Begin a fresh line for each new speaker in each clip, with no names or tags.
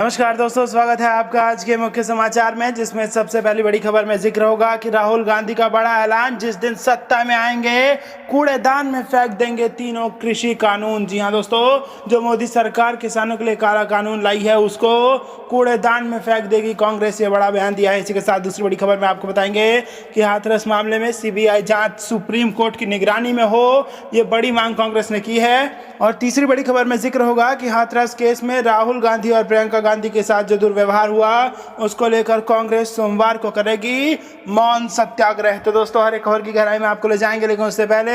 नमस्कार दोस्तों, स्वागत है आपका आज के मुख्य समाचार में, जिसमें सबसे पहली बड़ी खबर में जिक्र होगा कि राहुल गांधी का बड़ा ऐलान, जिस दिन सत्ता में आएंगे कूड़ेदान में फेंक देंगे तीनों कृषि कानून। जी हां दोस्तों, जो मोदी सरकार किसानों के लिए काला कानून लाई है उसको कूड़ेदान में फेंक देगी कांग्रेस, ये बड़ा बयान दिया है। इसी के साथ दूसरी बड़ी खबर में आपको बताएंगे कि हाथरस मामले में सीबीआई जांच सुप्रीम कोर्ट की निगरानी में हो, ये बड़ी मांग कांग्रेस ने की है। और तीसरी बड़ी खबर में जिक्र होगा कि हाथरस केस में राहुल गांधी और प्रियंका गांधी के साथ जो दुर्व्यवहार हुआ उसको लेकर कांग्रेस सोमवार को करेगी मौन सत्याग्रह। तो दोस्तों, हर एक खबर की गहराई में आपको ले जाएंगे, लेकिन उससे पहले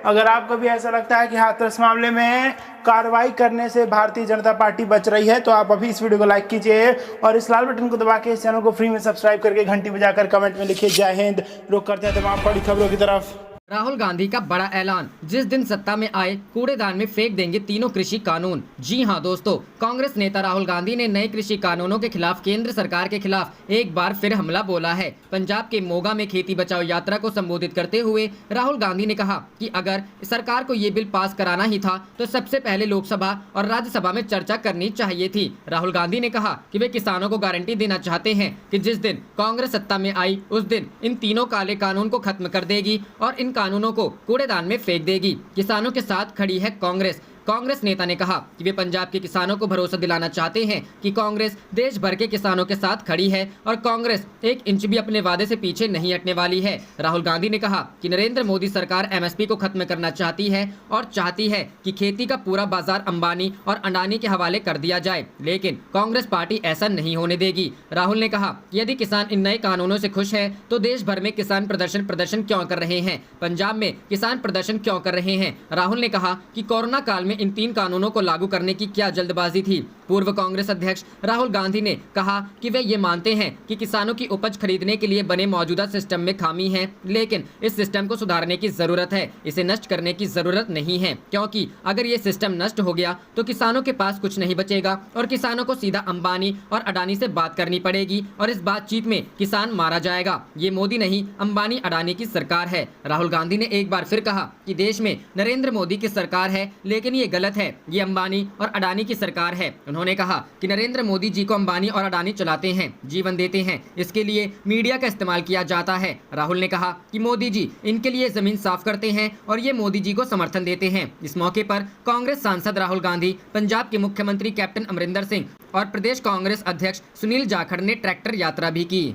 अगर आपको भी ऐसा लगता है कि हाथरस मामले में कार्रवाई करने से भारतीय जनता पार्टी बच रही है, तो आप अभी इस वीडियो को लाइक कीजिए और इस लाल बटन को दबा के इस चैनल को फ्री में सब्सक्राइब करके घंटी बजाकर कमेंट में लिखिए जय हिंद। रुक करते हैं तमाम बड़ी खबरों की तरफ।
राहुल गांधी का बड़ा ऐलान, जिस दिन सत्ता में आए कूड़ेदान में फेंक देंगे तीनों कृषि कानून। जी हां दोस्तों, कांग्रेस नेता राहुल गांधी ने नए कृषि कानूनों के खिलाफ केंद्र सरकार के खिलाफ एक बार फिर हमला बोला है। पंजाब के मोगा में खेती बचाओ यात्रा को संबोधित करते हुए राहुल गांधी ने कहा कि अगर सरकार को ये बिल पास कराना ही था तो सबसे पहले लोकसभा और राज्यसभा में चर्चा करनी चाहिए थी। राहुल गांधी ने कहा कि वे किसानों को गारंटी देना चाहते हैं कि जिस दिन कांग्रेस सत्ता में आई उस दिन इन तीनों काले कानून को खत्म कर देगी और इन कानूनों को कूड़ेदान में फेंक देगी। किसानों के साथ खड़ी है कांग्रेस। कांग्रेस नेता ने कहा कि वे पंजाब के किसानों को भरोसा दिलाना चाहते हैं कि कांग्रेस देश भर के किसानों के साथ खड़ी है और कांग्रेस एक इंच भी अपने वादे से पीछे नहीं हटने वाली है। राहुल गांधी ने कहा कि नरेंद्र मोदी सरकार एमएसपी को खत्म करना चाहती है और चाहती है कि खेती का पूरा बाजार अंबानी और अडानी के हवाले कर दिया जाए, लेकिन कांग्रेस पार्टी ऐसा नहीं होने देगी। राहुल ने कहा कि यदि किसान इन नए कानूनों से खुश है तो देश भर में किसान प्रदर्शन क्यों कर रहे हैं, पंजाब में किसान प्रदर्शन क्यों कर रहे हैं। राहुल ने कहा कि कोरोना काल में इन तीन कानूनों को लागू करने की क्या जल्दबाजी थी। पूर्व कांग्रेस अध्यक्ष राहुल गांधी ने कहा कि वे ये मानते हैं कि किसानों की उपज खरीदने के लिए बने मौजूदा सिस्टम में खामी है, लेकिन इस सिस्टम को सुधारने की जरूरत है, इसे नष्ट करने की जरूरत नहीं है, क्योंकि अगर ये सिस्टम नष्ट हो गया तो किसानों के पास कुछ नहीं बचेगा और किसानों को सीधा अंबानी और अडानी से बात करनी पड़ेगी और इस बातचीत में किसान मारा जाएगा। ये मोदी नहीं, अंबानी अडानी की सरकार है। राहुल गांधी ने एक बार फिर कहा कि देश में नरेंद्र मोदी की सरकार है, लेकिन ये गलत है, ये अंबानी और अडानी की सरकार है। उन्होंने कहा कि नरेंद्र मोदी जी को अंबानी और अडानी चलाते हैं, जीवन देते हैं, इसके लिए मीडिया का इस्तेमाल किया जाता है। राहुल ने कहा कि मोदी जी इनके लिए जमीन साफ करते हैं और ये मोदी जी को समर्थन देते हैं। इस मौके पर कांग्रेस सांसद राहुल गांधी, पंजाब के मुख्यमंत्री कैप्टन अमरिंदर सिंह और प्रदेश कांग्रेस अध्यक्ष सुनील जाखड़ ने ट्रैक्टर यात्रा भी की।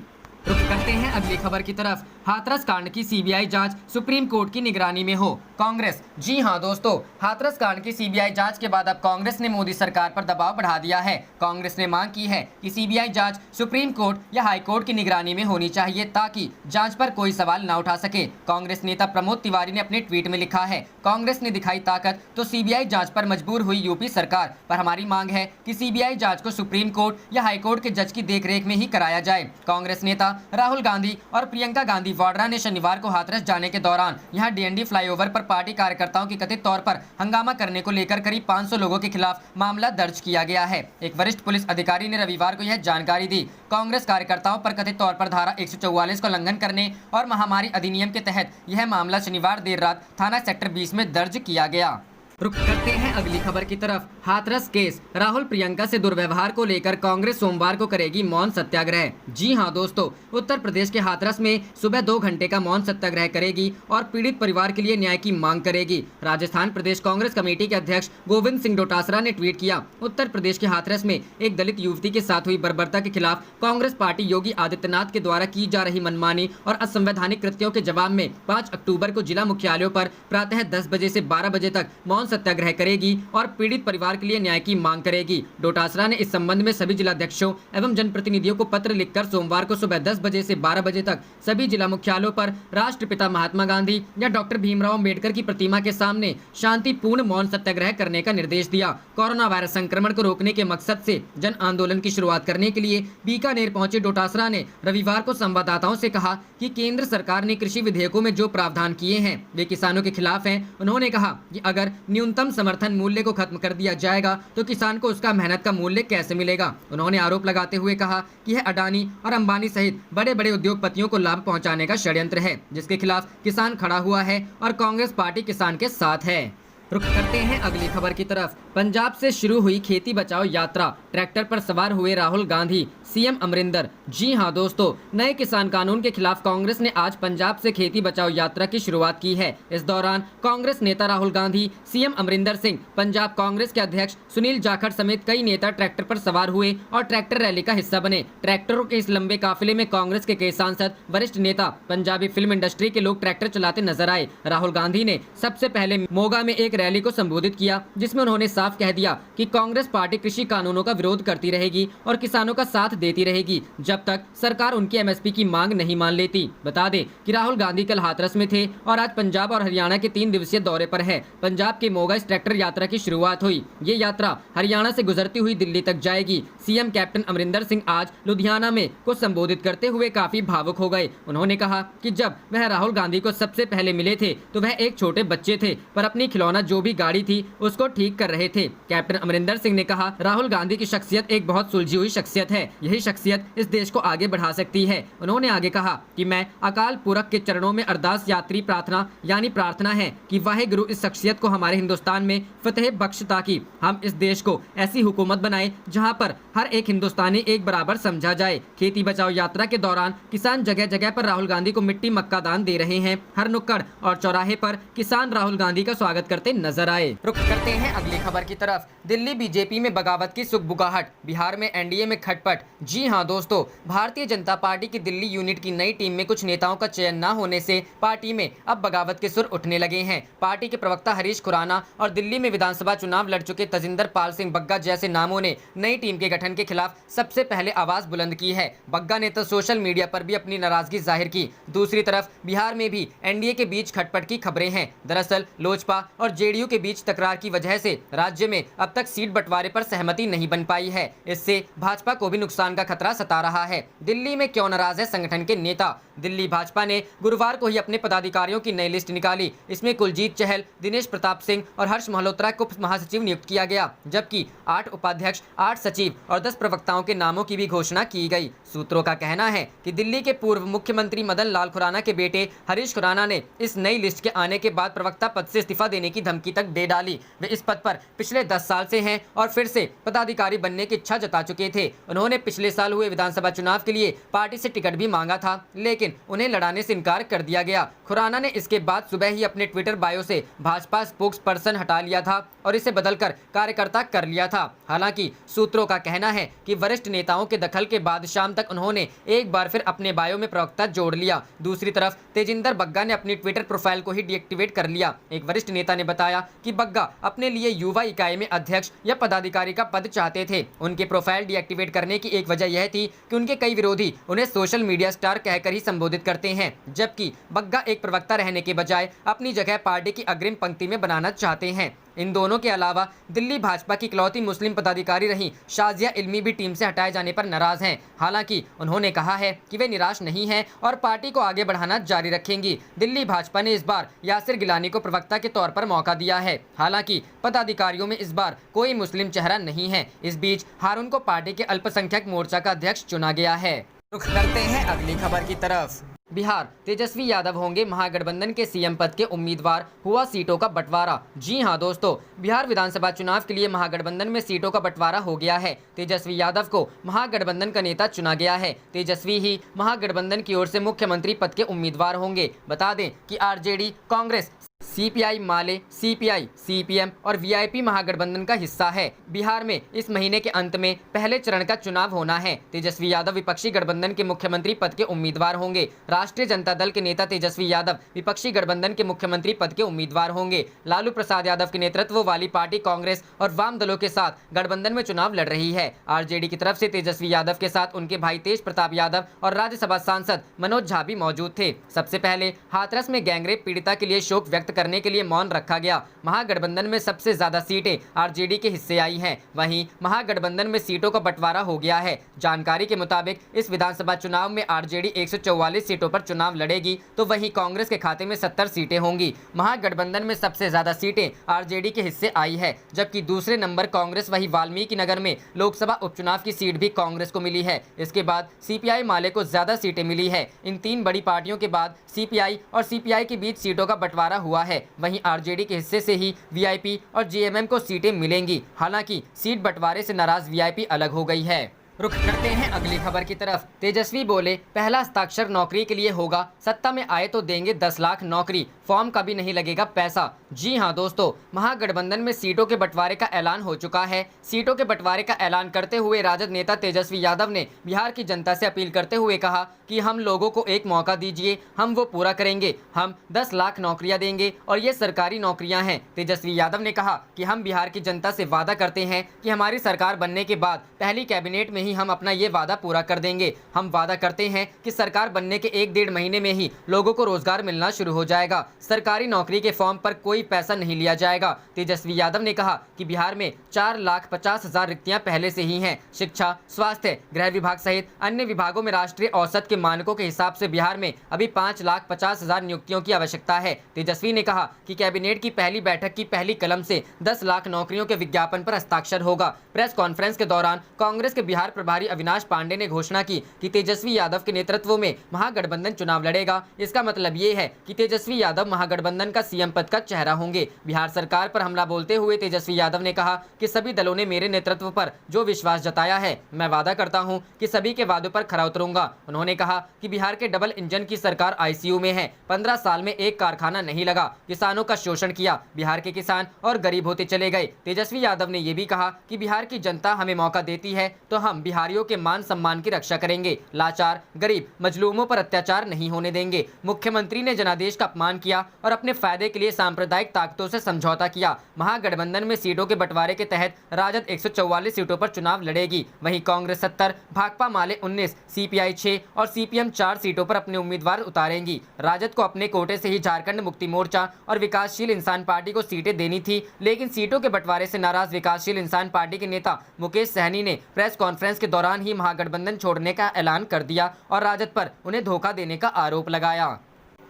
रुक करते हैं अगली खबर की तरफ। हाथरस कांड की सीबीआई जांच सुप्रीम कोर्ट की निगरानी में हो, कांग्रेस। जी हां दोस्तों, हाथरस कांड की सीबीआई जांच के बाद अब कांग्रेस ने मोदी सरकार पर दबाव बढ़ा दिया है। कांग्रेस ने मांग की है कि सीबीआई जांच सुप्रीम कोर्ट या हाई कोर्ट की निगरानी में होनी चाहिए ताकि जांच पर कोई सवाल न उठा सके। कांग्रेस नेता प्रमोद तिवारी ने अपने ट्वीट में लिखा है, कांग्रेस ने दिखाई ताकत तो सीबीआई जांच पर मजबूर हुई यूपी सरकार, पर हमारी मांग है कि सीबीआई जांच को सुप्रीम कोर्ट या हाई कोर्ट के जज की देखरेख में ही कराया जाए। कांग्रेस नेता राहुल गांधी और प्रियंका गांधी वाड्रा ने शनिवार को हाथरस जाने के दौरान यहां डीएनडी फ्लाईओवर पर पार्टी कार्यकर्ताओं की कथित तौर पर हंगामा करने को लेकर करीब 500 लोगों के खिलाफ मामला दर्ज किया गया है। एक वरिष्ठ पुलिस अधिकारी ने रविवार को यह जानकारी दी। कांग्रेस कार्यकर्ताओं पर कथित तौर पर धारा 144 का उल्लंघन करने और महामारी अधिनियम के तहत यह मामला शनिवार देर रात थाना सेक्टर 20 में दर्ज किया गया। रुक करते हैं अगली खबर की तरफ। हाथरस केस, राहुल प्रियंका से दुर्व्यवहार को लेकर कांग्रेस सोमवार को करेगी मौन सत्याग्रह। जी हां दोस्तों, उत्तर प्रदेश के हाथरस में सुबह 2 घंटे का मौन सत्याग्रह करेगी और पीड़ित परिवार के लिए न्याय की मांग करेगी। राजस्थान प्रदेश कांग्रेस कमेटी के अध्यक्ष गोविंद सिंह डोटासरा ने ट्वीट किया, उत्तर प्रदेश के हाथरस में एक दलित युवती के साथ हुई बर्बरता के खिलाफ कांग्रेस पार्टी योगी आदित्यनाथ के द्वारा की जा रही मनमानी और असंवैधानिक कृत्यों के जवाब में 5 अक्टूबर को जिला मुख्यालयों पर प्रातः 10 बजे से 12 बजे तक मौन सत्याग्रह करेगी और पीड़ित परिवार के लिए न्याय की मांग करेगी। डोटासरा ने इस संबंध में सभी जिलाध्यक्षों एवं जनप्रतिनिधियों को पत्र लिखकर सोमवार को सुबह 10 बजे से 12 बजे तक सभी जिला मुख्यालयों पर राष्ट्रपिता महात्मा गांधी या डॉक्टर भीमराव अंबेडकर की प्रतिमा के सामने शांतिपूर्ण मौन सत्याग्रह करने का निर्देश दिया। कोरोना वायरस संक्रमण को रोकने के मकसद से जन आंदोलन की शुरुआत करने के लिए बीकानेर पहुंचे डोटासरा ने रविवार को संवाददाताओं से कहा कि केंद्र सरकार ने कृषि विधेयकों में जो प्रावधान किए हैं वे किसानों के खिलाफ हैं। उन्होंने कहा कि अगर न्यूनतम समर्थन मूल्य को खत्म कर दिया जाएगा तो किसान को उसका मेहनत का मूल्य कैसे मिलेगा। उन्होंने आरोप लगाते हुए कहा कि यह अडानी और अंबानी सहित बड़े बड़े उद्योगपतियों को लाभ पहुंचाने का षड्यंत्र है, जिसके खिलाफ किसान खड़ा हुआ है और कांग्रेस पार्टी किसान के साथ है। रुख करते हैं अगली खबर की तरफ। पंजाब से शुरू हुई खेती बचाओ यात्रा, ट्रैक्टर पर सवार हुए राहुल गांधी, सीएम अमरिंदर। जी हां दोस्तों, नए किसान कानून के खिलाफ कांग्रेस ने आज पंजाब से खेती बचाओ यात्रा की शुरुआत की है। इस दौरान कांग्रेस नेता राहुल गांधी, सीएम अमरिंदर सिंह, पंजाब कांग्रेस के अध्यक्ष सुनील जाखड़ समेत कई नेता ट्रैक्टर पर सवार हुए और ट्रैक्टर रैली का हिस्सा बने। ट्रैक्टरों के इस लंबे काफिले में कांग्रेस के कई सांसद, वरिष्ठ नेता, पंजाबी फिल्म इंडस्ट्री के लोग ट्रैक्टर चलाते नजर आए। राहुल गांधी ने सबसे पहले मोगा में एक रैली को संबोधित किया, जिसमें उन्होंने साफ कह दिया कि कांग्रेस पार्टी कृषि कानूनों का विरोध करती रहेगी और किसानों का साथ देती रहेगी जब तक सरकार उनकी एमएसपी की मांग नहीं मान लेती। बता दें कि राहुल गांधी कल हाथरस में थे और आज पंजाब और हरियाणा के 3 दिवसीय दौरे पर है। पंजाब के मोगा इस ट्रैक्टर यात्रा की शुरुआत हुई। ये यात्रा हरियाणा से गुजरती हुई दिल्ली तक जाएगी। सीएम कैप्टन अमरिंदर सिंह आज लुधियाना में को संबोधित करते हुए काफी भावुक हो गए। उन्होंने कहा कि जब वह राहुल गांधी को सबसे पहले मिले थे तो वह एक छोटे बच्चे थे, पर अपनी खिलौना जो भी गाड़ी थी उसको ठीक कर रहे थे। कैप्टन अमरिंदर सिंह ने कहा, राहुल गांधी की शख्सियत एक बहुत सुलझी हुई शख्सियत है। यही शख्सियत इस देश को आगे बढ़ा सकती है। उन्होंने आगे कहा कि मैं अकाल पुरख के चरणों में अरदास यात्री प्रार्थना यानी प्रार्थना है कि वाहे गुरु इस शख्सियत को हमारे हिंदुस्तान में फतेह बख्श, ताकि हम इस देश को ऐसी हुकूमत बनाए जहां पर हर एक हिंदुस्तानी एक बराबर समझा जाए। खेती बचाओ यात्रा के दौरान किसान जगह जगह पर राहुल गांधी को मिट्टी मक्का दान दे रहे हैं। हर नुक्कड़ और चौराहे पर किसान राहुल गांधी का स्वागत करते नजर आए। रुख करते हैं अगली खबर की तरफ। दिल्ली बीजेपी में बगावत की सुगबुगाहट, बिहार में एनडीए में खटपट। जी हां दोस्तों, भारतीय जनता पार्टी की दिल्ली यूनिट की नई टीम में कुछ नेताओं का चयन न होने से पार्टी में अब बगावत के सुर उठने लगे हैं। पार्टी के प्रवक्ता हरीश खुराना और दिल्ली में विधानसभा चुनाव लड़ चुके तजिंदर पाल सिंह बग्गा जैसे नामों ने नई टीम के गठन के खिलाफ सबसे पहले आवाज बुलंद की है। बग्गा ने तो सोशल मीडिया पर भी अपनी नाराजगी जाहिर की। दूसरी तरफ बिहार में भी एनडीए के बीच खटपट की खबरें हैं। दरअसल लोजपा और जेडीयू के बीच तकरार की वजह से राज्य में अब तक सीट बंटवारे पर सहमति नहीं बन पाई है। इससे भाजपा को भी नुकसान का खतरा सता रहा है। दिल्ली में क्यों नाराज है संगठन के नेता? दिल्ली भाजपा ने गुरुवार को ही अपने पदाधिकारियों की नई लिस्ट निकाली। इसमें कुलजीत चहल, दिनेश प्रताप सिंह और हर्ष मल्होत्रा को महासचिव नियुक्त किया गया, जबकि 8 उपाध्यक्ष, 8 सचिव और 10 प्रवक्ताओं के नामों की भी घोषणा की गई। सूत्रों का कहना है कि दिल्ली के पूर्व मुख्यमंत्री मदन लाल खुराना के बेटे हरीश खुराना ने इस नई लिस्ट के आने के बाद प्रवक्ता पद से इस्तीफा देने की धमकी तक दे डाली। वे इस पद पर पिछले 10 साल से हैं और फिर से पदाधिकारी बनने की इच्छा जता चुके थे। उन्होंने पिछले साल हुए विधानसभा चुनाव के लिए पार्टी से टिकट भी मांगा था, लेकिन उन्हें लड़ाने से इनकार कर दिया गया। खुराना ने इसके बाद सुबह ही अपने ट्विटर बायो से भाजपा स्पोक्स पर्सन हटा लिया था और इसे बदलकर कार्यकर्ता कर लिया था। हालांकि सूत्रों का कहना है कि वरिष्ठ नेताओं के दखल के बाद शाम तक उन्होंने एक बार फिर अपने बायो में प्रवक्ता जोड़ लिया। दूसरी तरफ तेजिंदर बग्गा ने अपनी ट्विटर प्रोफाइल को ही डीएक्टिवेट कर लिया। एक वरिष्ठ नेता ने बताया कि बग्गा अपने लिए युवा इकाई में अध्यक्ष या पदाधिकारी का पद चाहते थे। उनके प्रोफाइल डीएक्टिवेट करने की एक वजह यह थी कि उनके कई विरोधी उन्हें सोशल मीडिया स्टार कहकर ही संबोधित करते हैं, जबकि बग्गा एक प्रवक्ता रहने के बजाय अपनी जगह पार्टी की अग्रिम पंक्ति में बनाना चाहते हैं। इन दोनों के अलावा दिल्ली भाजपा की इकलौती मुस्लिम पदाधिकारी रही शाजिया इल्मी भी टीम से हटाए जाने पर नाराज हैं। हालांकि उन्होंने कहा है कि वे निराश नहीं हैं और पार्टी को आगे बढ़ाना जारी रखेंगी। दिल्ली भाजपा ने इस बार यासिर गिलानी को प्रवक्ता के तौर पर मौका दिया है। हालांकि पदाधिकारियों में इस बार कोई मुस्लिम चेहरा नहीं है। इस बीच हारून को पार्टी के अल्पसंख्यक मोर्चा का अध्यक्ष चुना गया है। रुख करते हैं अगली खबर की तरफ। बिहार, तेजस्वी यादव होंगे महागठबंधन के सीएम पद के उम्मीदवार, हुआ सीटों का बंटवारा। जी हां दोस्तों, बिहार विधानसभा चुनाव के लिए महागठबंधन में सीटों का बंटवारा हो गया है। तेजस्वी यादव को महागठबंधन का नेता चुना गया है। तेजस्वी ही महागठबंधन की ओर से मुख्यमंत्री पद के उम्मीदवार होंगे। बता दें कि आरजेडी, कांग्रेस, सीपीआई माले, सीपीआई, सीपीएम और वीआईपी महागठबंधन का हिस्सा है। बिहार में इस महीने के अंत में पहले चरण का चुनाव होना है। तेजस्वी यादव विपक्षी गठबंधन के मुख्यमंत्री पद के उम्मीदवार होंगे। राष्ट्रीय जनता दल के नेता तेजस्वी यादव विपक्षी गठबंधन के मुख्यमंत्री पद के उम्मीदवार होंगे। लालू प्रसाद यादव के नेतृत्व वाली पार्टी कांग्रेस और वाम दलों के साथ गठबंधन में चुनाव लड़ रही है। आरजेडी की तरफ से तेजस्वी यादव के साथ उनके भाई तेज प्रताप यादव और राज्यसभा सांसद मनोज झा भी मौजूद थे। सबसे पहले हाथरस में गैंगरेप पीड़िता के लिए शोक व्यक्त करने के लिए मौन रखा गया। महागठबंधन में सबसे ज्यादा सीटें आरजेडी के हिस्से आई हैं। वहीं महागठबंधन में सीटों का बंटवारा हो गया है। जानकारी के मुताबिक इस विधानसभा चुनाव में आरजेडी 144 सीटों पर चुनाव लड़ेगी, तो वहीं कांग्रेस के खाते में 70 सीटें होंगी। महागठबंधन में सबसे ज्यादा सीटें आरजेडी के हिस्से आई है, जबकि दूसरे नंबर कांग्रेस, वही वाल्मीकि नगर में लोकसभा उपचुनाव की सीट भी कांग्रेस को मिली है। इसके बाद सीपीआई माले को ज्यादा सीटें मिली है। इन तीन बड़ी पार्टियों के बाद सीपीआई और सीपीआई के बीच सीटों का बंटवारा हुआ है। है, वहीं आरजेडी के हिस्से से ही वीआईपी और जेएमएम को सीटें मिलेंगी। हालांकि सीट बंटवारे से नाराज वीआईपी अलग हो गई है। रुख करते हैं अगली खबर की तरफ। तेजस्वी बोले, पहला हस्ताक्षर नौकरी के लिए होगा, सत्ता में आए तो देंगे 10 लाख नौकरी, फॉर्म का भी नहीं लगेगा पैसा। जी हां दोस्तों, महागठबंधन में सीटों के बंटवारे का ऐलान हो चुका है। सीटों के बंटवारे का ऐलान करते हुए राजद नेता तेजस्वी यादव ने बिहार की जनता से अपील करते हुए कहा कि हम लोगों को एक मौका दीजिए, हम वो पूरा करेंगे, हम 10 लाख नौकरियां देंगे और ये सरकारी नौकरियां हैं। तेजस्वी यादव ने कहा कि हम बिहार की जनता से वादा करते हैं कि हमारी सरकार बनने के बाद पहली कैबिनेट में ही हम अपना ये वादा पूरा कर देंगे। हम वादा करते हैं कि सरकार बनने के 1-1.5 महीने में ही लोगों को रोजगार मिलना शुरू हो जाएगा। सरकारी नौकरी के फॉर्म पर कोई पैसा नहीं लिया जाएगा। तेजस्वी यादव ने कहा कि बिहार में 4,50,000 रिक्तियां पहले से ही हैं। शिक्षा, स्वास्थ्य, गृह विभाग सहित अन्य विभागों में राष्ट्रीय औसत के मानकों के हिसाब से बिहार में अभी 5,50,000 नियुक्तियों की आवश्यकता है। तेजस्वी ने कहा कि कैबिनेट की पहली बैठक की पहली कलम से 10 लाख नौकरियों के विज्ञापन पर हस्ताक्षर होगा। प्रेस कॉन्फ्रेंस के दौरान कांग्रेस के बिहार प्रभारी अविनाश पांडे ने घोषणा की कि तेजस्वी यादव के नेतृत्व में महागठबंधन चुनाव लड़ेगा। इसका मतलब ये है कि तेजस्वी यादव महागठबंधन का सीएम पद का चेहरा होंगे। बिहार सरकार पर हमला बोलते हुए तेजस्वी यादव ने कहा कि सभी दलों ने मेरे नेतृत्व पर जो विश्वास जताया है, मैं वादा करता हूं कि सभी के वादों पर खरा उतरूंगा। उन्होंने कहा कि बिहार के डबल इंजन की सरकार आईसीयू में है। 15 साल में एक कारखाना नहीं लगा, किसानों का शोषण किया, बिहार के किसान और गरीब होते चले गए। तेजस्वी यादव ने यह भी कहा कि बिहार की जनता हमें मौका देती है तो हम बिहारियों के मान सम्मान की रक्षा करेंगे, लाचार, गरीब, मजलूमों पर अत्याचार नहीं होने देंगे। मुख्यमंत्री ने जनादेश का अपमान किया और अपने फायदे के लिए सांप्रदायिक ताकतों से समझौता किया। महागठबंधन में सीटों के बंटवारे के तहत राजद 144 सीटों पर चुनाव लड़ेगी, वहीं कांग्रेस 70, भाकपा माले 19, सीपीआई 6 और सीपीएम 4 सीटों पर अपने उम्मीदवार उतारेंगी। राजद को अपने कोटे से ही झारखंड मुक्ति मोर्चा और विकासशील इंसान पार्टी को सीटें देनी थी, लेकिन सीटों के बंटवारे से नाराज विकासशील इंसान पार्टी के नेता मुकेश सहनी ने प्रेस कॉन्फ्रेंस के दौरान ही महागठबंधन छोड़ने का ऐलान कर दिया और राजद पर उन्हें धोखा देने का आरोप लगाया।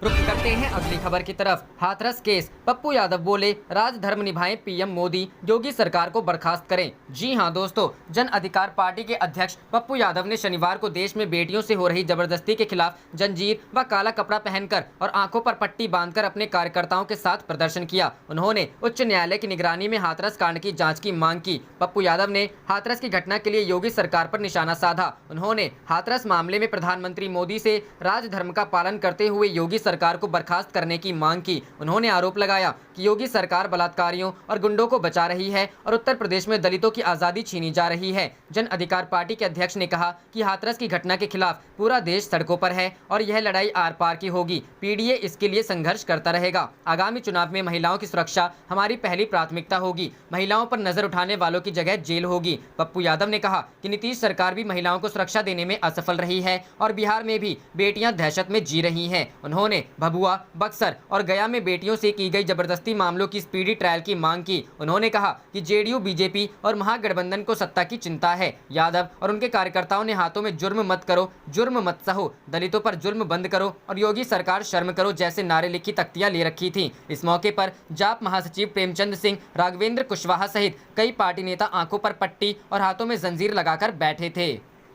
रुख करते हैं अगली खबर की तरफ। हाथरस केस, पप्पू यादव बोले, राजधर्म निभाएं पीएम मोदी, योगी सरकार को बर्खास्त करें। जी हां दोस्तों, जन अधिकार पार्टी के अध्यक्ष पप्पू यादव ने शनिवार को देश में बेटियों से हो रही जबरदस्ती के खिलाफ जंजीर व काला कपड़ा पहनकर और आंखों पर पट्टी बांधकर अपने कार्यकर्ताओं के साथ प्रदर्शन किया। उन्होंने उच्च न्यायालय की निगरानी में हाथरस कांड की जाँच की मांग की। पप्पू यादव ने हाथरस की घटना के लिए योगी सरकार पर निशाना साधा। उन्होंने हाथरस मामले में प्रधानमंत्री मोदी से राजधर्म का पालन करते हुए योगी सरकार को बर्खास्त करने की मांग की। उन्होंने आरोप लगाया कि योगी सरकार बलात्कारियों और गुंडों को बचा रही है और उत्तर प्रदेश में दलितों की आजादी छीनी जा रही है। जन अधिकार पार्टी के अध्यक्ष ने कहा कि हाथरस की घटना के खिलाफ पूरा देश सड़कों पर है और यह लड़ाई आर पार की होगी। पीडीए इसके लिए संघर्ष करता रहेगा। आगामी चुनाव में महिलाओं की सुरक्षा हमारी पहली प्राथमिकता होगी। महिलाओं पर नजर उठाने वालों की जगह जेल होगी। पप्पू यादव ने कहा कि नीतीश सरकार भी महिलाओं को सुरक्षा देने में असफल रही है और बिहार में भी बेटियां दहशत में जी रही हैं। उन्होंने भभुआ, बक्सर और गया में बेटियों से की गई जबरदस्ती मामलों की स्पीडी ट्रायल की मांग की। उन्होंने कहा कि जेडीयू, बीजेपी और महागठबंधन को सत्ता की चिंता है। यादव और उनके कार्यकर्ताओं ने हाथों में जुर्म मत करो, जुर्म मत सहो, दलितों पर जुर्म बंद करो और योगी सरकार शर्म करो जैसे नारे लिखी तख्तियां ले रखी थी। इस मौके पर जाप महासचिव प्रेमचंद सिंह, राघवेंद्र कुशवाहा सहित कई पार्टी नेता आंखों पर पट्टी और हाथों में जंजीर लगाकर बैठे थे।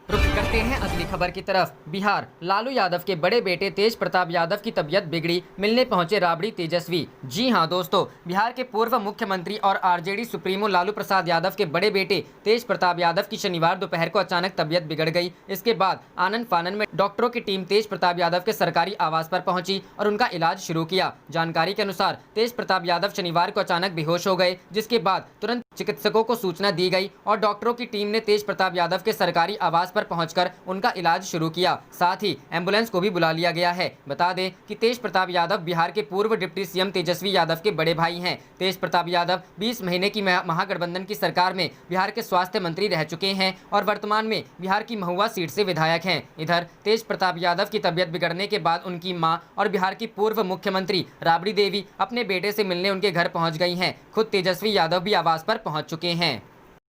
रुख करते हैं अगली खबर की तरफ। बिहार, लालू यादव के बड़े बेटे तेज प्रताप यादव की तबीयत बिगड़ी, मिलने पहुंचे राबड़ी तेजस्वी। जी हां दोस्तों, बिहार के पूर्व मुख्यमंत्री और आरजेडी सुप्रीमो लालू प्रसाद यादव के बड़े बेटे तेज प्रताप यादव की शनिवार दोपहर को अचानक तबीयत बिगड़ गई। इसके बाद आनंद फानन में डॉक्टरों की टीम तेज प्रताप यादव के सरकारी आवास पर पहुंची और उनका इलाज शुरू किया। जानकारी के अनुसार तेज प्रताप यादव शनिवार को अचानक बेहोश हो गए, जिसके बाद तुरंत चिकित्सकों को सूचना दी गई और डॉक्टरों की टीम ने तेज प्रताप यादव के सरकारी आवास पर पहुंचकर उनका इलाज शुरू किया। साथ ही एम्बुलेंस को भी बुला लिया गया है। बता दें कि तेज प्रताप यादव बिहार के पूर्व डिप्टी सीएम तेजस्वी यादव के बड़े भाई हैं। तेज प्रताप यादव 20 महीने की महागठबंधन की सरकार में बिहार के स्वास्थ्य मंत्री रह चुके हैं और वर्तमान में बिहार की महुआ सीट से विधायक हैं। इधर तेज प्रताप यादव की तबीयत बिगड़ने के बाद उनकी मां और बिहार की पूर्व मुख्यमंत्री राबड़ी देवी अपने बेटे से मिलने उनके घर पहुंच गई हैं। खुद तेजस्वी यादव भी आवास पर पहुंच चुके हैं।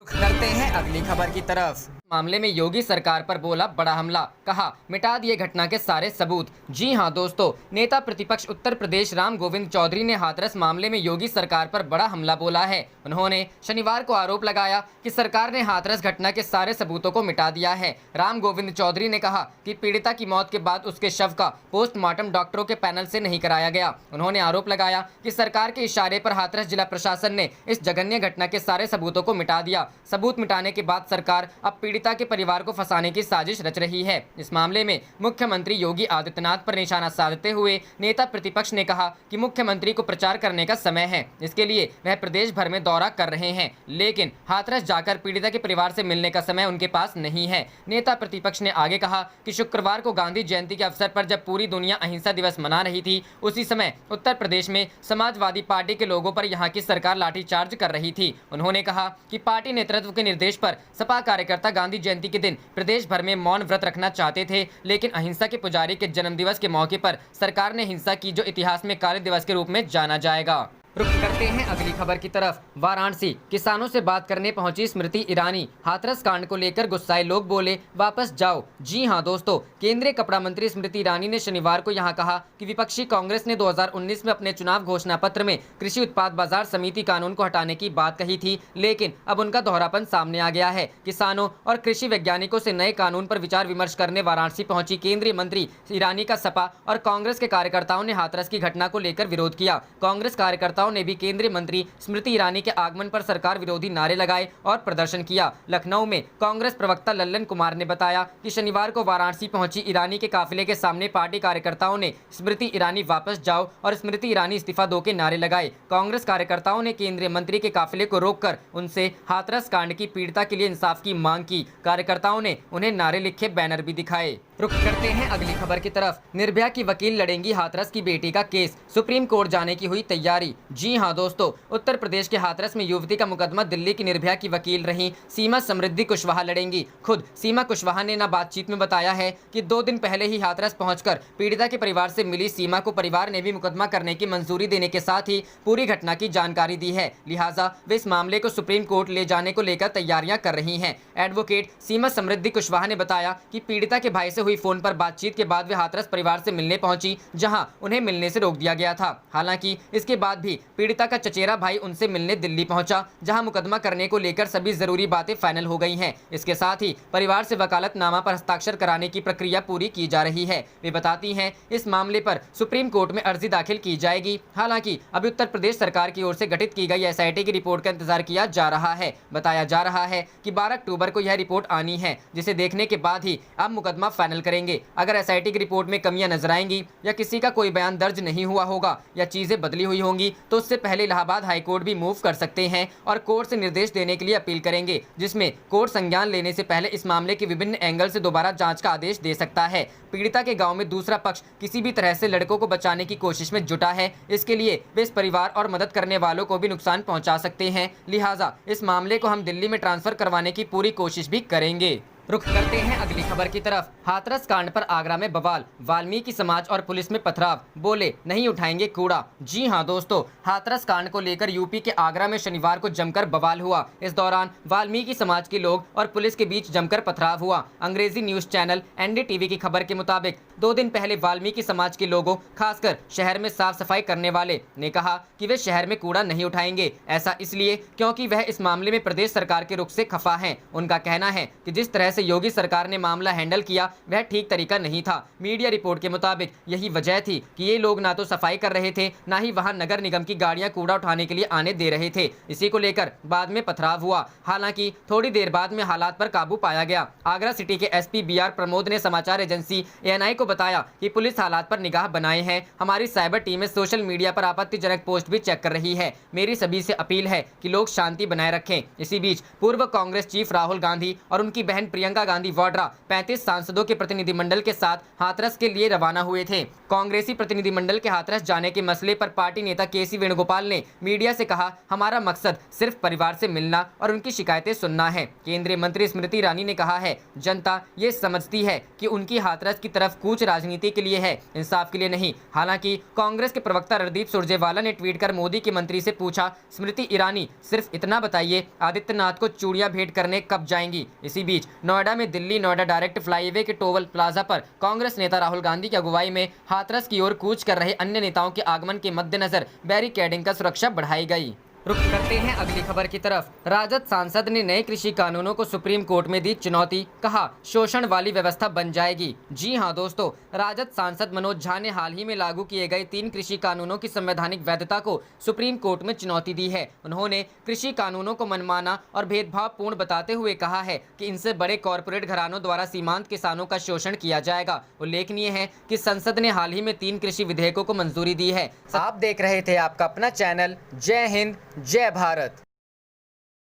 करते हैं अगली खबर की तरफ। मामले में योगी सरकार पर बोला बड़ा हमला, कहा मिटा दिए घटना के सारे सबूत। जी हां दोस्तों, नेता प्रतिपक्ष उत्तर प्रदेश राम गोविंद चौधरी ने हाथरस मामले में योगी सरकार पर बड़ा हमला बोला है। उन्होंने शनिवार को आरोप लगाया कि सरकार ने हाथरस घटना के सारे सबूतों को मिटा दिया है। राम गोविंद चौधरी ने कहा कि पीड़िता की मौत के बाद उसके शव का पोस्टमार्टम डॉक्टरों के पैनल से नहीं कराया गया। उन्होंने आरोप लगाया कि सरकार के इशारे पर हाथरस जिला प्रशासन ने इस जघन्य घटना के सारे सबूतों को मिटा दिया। सबूत मिटाने के बाद सरकार अब पीड़िता के परिवार को फंसाने की साजिश रच रही है। इस मामले में मुख्यमंत्री योगी आदित्यनाथ पर निशाना साधते हुए नेता प्रतिपक्ष ने कहा कि मुख्यमंत्री को प्रचार करने का समय है, इसके लिए वह प्रदेश भर में दौरा कर रहे हैं, लेकिन हाथरस जाकर पीड़िता के परिवार से मिलने का समय उनके पास नहीं है। नेता प्रतिपक्ष ने आगे कहा कि शुक्रवार को गांधी जयंती के अवसर पर जब पूरी दुनिया अहिंसा दिवस मना रही थी, उसी समय उत्तर प्रदेश में समाजवादी पार्टी के लोगों पर यहाँ की सरकार लाठीचार्ज कर रही थी। उन्होंने कहा कि पार्टी नेतृत्व के निर्देश पर सपा कार्यकर्ता गांधी जयंती के दिन प्रदेश भर में मौन व्रत रखना चाहते थे, लेकिन अहिंसा के पुजारी के जन्मदिवस के मौके पर सरकार ने हिंसा की, जो इतिहास में काले दिवस के रूप में जाना जाएगा। रुक करते हैं अगली खबर की तरफ। वाराणसी, किसानों से बात करने पहुंची स्मृति ईरानी। हाथरस कांड को लेकर गुस्साए लोग बोले वापस जाओ। जी हां दोस्तों, केंद्रीय कपड़ा मंत्री स्मृति ईरानी ने शनिवार को यहां कहा कि विपक्षी कांग्रेस ने 2019 में अपने चुनाव घोषणा पत्र में कृषि उत्पाद बाजार समिति कानून को हटाने की बात कही थी, लेकिन अब उनका दोहरापन सामने आ गया है। किसानों और कृषि वैज्ञानिकों से नए कानून पर विचार विमर्श करने वाराणसी पहुंची केंद्रीय मंत्री ईरानी का सपा और कांग्रेस के कार्यकर्ताओं ने हाथरस की घटना को लेकर विरोध किया। कांग्रेस कार्यकर्ताओं ने भी केंद्रीय मंत्री स्मृति ईरानी के आगमन पर सरकार विरोधी नारे लगाए और प्रदर्शन किया। लखनऊ में कांग्रेस प्रवक्ता लल्लन कुमार ने बताया कि शनिवार को वाराणसी पहुंची ईरानी के काफिले के सामने पार्टी कार्यकर्ताओं ने स्मृति ईरानी वापस जाओ और स्मृति ईरानी इस्तीफा दो के नारे लगाए। कांग्रेस कार्यकर्ताओं ने केंद्रीय मंत्री के काफिले को रोककर उनसे हाथरस कांड की पीड़िता के लिए इंसाफ की मांग की। कार्यकर्ताओं ने उन्हें नारे लिखे बैनर भी दिखाए। रुक करते हैं अगली खबर की तरफ। निर्भया की वकील लड़ेंगी हाथरस की बेटी का केस, सुप्रीम कोर्ट जाने की हुई तैयारी। जी हां दोस्तों, उत्तर प्रदेश के हाथरस में युवती का मुकदमा दिल्ली की निर्भया की वकील रही सीमा समृद्धि कुशवाहा लड़ेंगी। खुद सीमा कुशवाहा ने बातचीत में बताया है कि 2 दिन पहले ही हाथरस पहुंचकर पीड़िता के परिवार से मिली सीमा को परिवार ने भी मुकदमा करने की मंजूरी देने के साथ ही पूरी घटना की जानकारी दी है, लिहाजा वे इस मामले को सुप्रीम कोर्ट ले जाने को लेकर तैयारियां कर रही हैं। एडवोकेट सीमा समृद्धि कुशवाहा ने बताया कि पीड़िता के भाई से हुई फोन पर बातचीत के बाद वे हाथरस परिवार से मिलने पहुंची, जहां उन्हें मिलने से रोक दिया गया था। हालांकि इसके बाद भी पीड़िता का चचेरा भाई उनसे मिलने दिल्ली पहुंचा, जहां मुकदमा करने को लेकर सभी जरूरी बातें फाइनल हो गई हैं। इसके साथ ही परिवार से वकालतनामा पर हस्ताक्षर कराने की प्रक्रिया पूरी की जा रही है। वे बताती हैं इस मामले पर सुप्रीम कोर्ट में अर्जी दाखिल की जाएगी। हालांकि अभी उत्तर प्रदेश सरकार की ओर से गठित की गई एसआईटी की रिपोर्ट का इंतजार किया जा रहा है। बताया जा रहा है कि 12 अक्टूबर को यह रिपोर्ट आनी है, जिसे देखने के बाद ही अब मुकदमा फाइनल करेंगे। अगर एसआईटी की रिपोर्ट में कमियां नजर आएंगी या किसी का कोई बयान दर्ज नहीं हुआ होगा या चीजें बदली हुई होंगी, तो उससे पहले इलाहाबाद हाईकोर्ट भी मूव कर सकते हैं और कोर्ट से निर्देश देने के लिए अपील करेंगे, जिसमें कोर्ट संज्ञान लेने से पहले इस मामले के विभिन्न एंगल से दोबारा जांच का आदेश दे सकता है। पीड़िता के गांव में दूसरा पक्ष किसी भी तरह से लड़कों को बचाने की कोशिश में जुटा है। इसके लिए वे इस परिवार और मदद करने वालों को भी नुकसान पहुंचा सकते हैं, लिहाजा इस मामले को हम दिल्ली में ट्रांसफर करवाने की पूरी कोशिश भी करेंगे। रुख करते हैं अगली खबर की तरफ। हाथरस कांड पर आगरा में बवाल, वाल्मीकि समाज और पुलिस में पथराव, बोले नहीं उठाएंगे कूड़ा। जी हां दोस्तों, हाथरस कांड को लेकर यूपी के आगरा में शनिवार को जमकर बवाल हुआ। इस दौरान वाल्मीकि समाज के लोग और पुलिस के बीच जमकर पथराव हुआ। अंग्रेजी न्यूज चैनल एनडीटीवी की खबर के मुताबिक 2 दिन पहले वाल्मीकि समाज के लोगों, खासकर शहर में साफ सफाई करने वाले, ने कहा कि वे शहर में कूड़ा नहीं उठाएंगे। ऐसा इसलिए क्योंकि वह इस मामले में प्रदेश सरकार के रुख से खफा हैं। उनका कहना है कि जिस तरह से योगी सरकार ने मामला हैंडल किया वह ठीक तरीका नहीं था। मीडिया रिपोर्ट के मुताबिक यही वजह थी कि ये लोग ना तो सफाई कर रहे थे, ना ही वहां नगर निगम की गाड़ियां कूड़ा उठाने के लिए आने दे रहे थे। इसी को लेकर बाद में पथराव हुआ। हालांकि थोड़ी देर बाद में हालात पर काबू पाया गया। आगरा सिटी के एसपी बीआर प्रमोद ने समाचार एजेंसी एएनआई को बताया कि पुलिस हालात पर निगाह बनाए हैं। हमारी साइबर टीमें सोशल मीडिया पर आपत्तिजनक पोस्ट भी चेक कर रही है। मेरी सभी से अपील है कि लोग शांति बनाए रखें। इसी बीच पूर्व कांग्रेस चीफ राहुल गांधी और उनकी बहन प्रियंका गांधी वाड्रा 35 सांसदों के प्रतिनिधिमंडल के साथ हाथरस के लिए रवाना हुए थे। कांग्रेसी प्रतिनिधिमंडल के हाथरस जाने के मसले पर पार्टी नेता केसी वेणुगोपाल ने मीडिया से कहा, हमारा मकसद सिर्फ परिवार से मिलना और उनकी शिकायतें सुनना है। केंद्रीय मंत्री स्मृति ईरानी ने कहा है, जनता ये समझती है कि उनकी हाथरस की तरफ कूच राजनीति के लिए है, इंसाफ के लिए नहीं। हालांकि कांग्रेस के प्रवक्ता रणदीप सुरजेवाला ने ट्वीट कर मोदी के मंत्री से पूछा, स्मृति ईरानी सिर्फ इतना बताइए, आदित्यनाथ को चूड़ियां भेंट करने कब जाएंगी। इसी बीच नोएडा नोएडा में दिल्ली नोएडा डायरेक्ट फ्लाईवे के टोल प्लाजा पर कांग्रेस नेता राहुल गांधी की अगुवाई में हाथरस की ओर कूच कर रहे अन्य नेताओं के आगमन के मद्देनजर बैरिकेडिंग का सुरक्षा बढ़ाई गई। रुक करते हैं अगली खबर की तरफ। राजद सांसद ने नए कृषि कानूनों को सुप्रीम कोर्ट में दी चुनौती, कहा शोषण वाली व्यवस्था बन जाएगी। जी हां दोस्तों, राजद सांसद मनोज झा ने हाल ही में लागू किए गए 3 कृषि कानूनों की संवैधानिक वैधता को सुप्रीम कोर्ट में चुनौती दी है। उन्होंने कृषि कानूनों को मनमाना और भेदभावपूर्ण बताते हुए कहा है कि इनसे बड़े कॉरपोरेट घरानों द्वारा सीमांत किसानों का शोषण किया जाएगा। उल्लेखनीय है कि संसद ने हाल ही में 3 कृषि विधेयकों को मंजूरी दी है। आप देख रहे थे आपका अपना चैनल जय हिंद जय भारत।